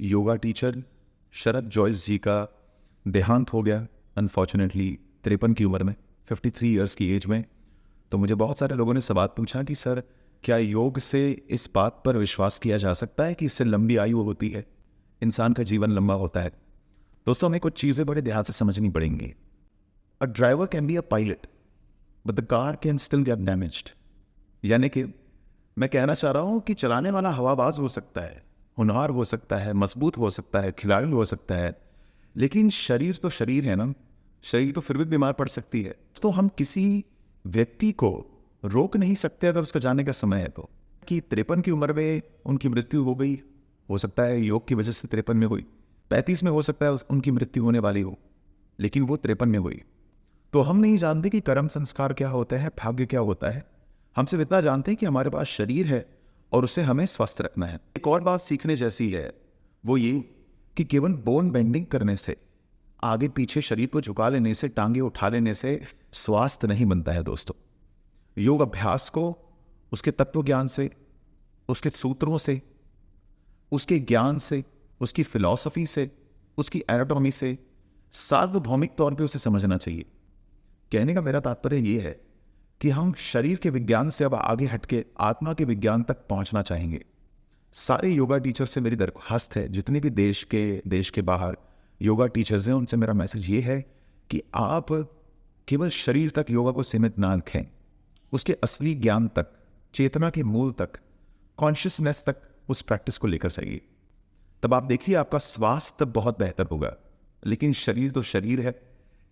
Yoga teacher शरद Joyce जी का देहांत हो गया अनफॉर्चुनेटली 53 की उम्र में, 53 ईयर्स की एज में। तो मुझे बहुत सारे लोगों ने सवाल पूछा कि सर क्या योग से इस बात पर विश्वास किया जा सकता है कि इससे लंबी आयु होती है, इंसान का जीवन लंबा होता है। दोस्तों हमें कुछ चीज़ें बड़े ध्यान से समझनी पड़ेंगी। A driver can be a pilot but the car can still get damaged. यानी कि मैं कहना चाह रहा हूँ कि चलाने वाला हवाबाज हो सकता है, होनहार हो सकता है, मजबूत हो सकता है, खिलाड़ी हो सकता है, लेकिन शरीर तो शरीर है ना, शरीर तो फिर भी बीमार पड़ सकती है। तो हम किसी व्यक्ति को रोक नहीं सकते अगर उसका जाने का समय है तो। कि 53 की उम्र में उनकी मृत्यु हो गई, हो सकता है योग की वजह से 53 में हुई, 35 में हो सकता है उनकी मृत्यु होने वाली हो, लेकिन वो 53 में हुई। तो हम नहीं जानते कि कर्म संस्कार क्या होता है, भाग्य क्या होता है। हम सिर्फ इतना जानते हैं कि हमारे पास शरीर है और उसे हमें स्वस्थ रखना है। एक और बात सीखने जैसी है, वो ये कि केवल बोन बेंडिंग करने से, आगे पीछे शरीर को झुका लेने से, टांगे उठा लेने से स्वास्थ्य नहीं बनता है दोस्तों। योग अभ्यास को उसके तत्व ज्ञान से, उसके सूत्रों से, उसके ज्ञान से, उसकी फिलॉसफी से, उसकी एनाटॉमी से सार्वभौमिक तौर पे उसे समझना चाहिए। कहने का मेरा तात्पर्य यह है कि हम शरीर के विज्ञान से अब आगे हटके आत्मा के विज्ञान तक पहुंचना चाहेंगे। सारे योगा टीचर से मेरी दरख्वास्त है, जितने भी देश के बाहर योगा टीचर्स हैं, उनसे मेरा मैसेज ये है कि आप केवल शरीर तक योगा को सीमित ना रखें, उसके असली ज्ञान तक, चेतना के मूल तक, कॉन्शियसनेस तक उस प्रैक्टिस को लेकर चाहिए। तब आप देखिए आपका स्वास्थ्य बहुत बेहतर होगा। लेकिन शरीर तो शरीर है,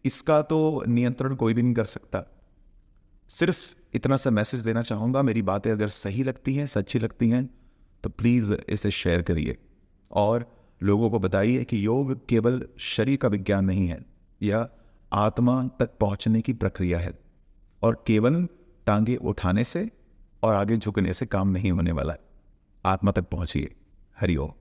इसका तो नियंत्रण कोई भी नहीं कर सकता। सिर्फ इतना सा मैसेज देना चाहूँगा। मेरी बातें अगर सही लगती हैं, सच्ची लगती हैं, तो प्लीज़ इसे शेयर करिए और लोगों को बताइए कि योग केवल शरीर का विज्ञान नहीं है, यह आत्मा तक पहुंचने की प्रक्रिया है और केवल टांगे उठाने से और आगे झुकने से काम नहीं होने वाला है। आत्मा तक पहुंचिए। हरि ओम।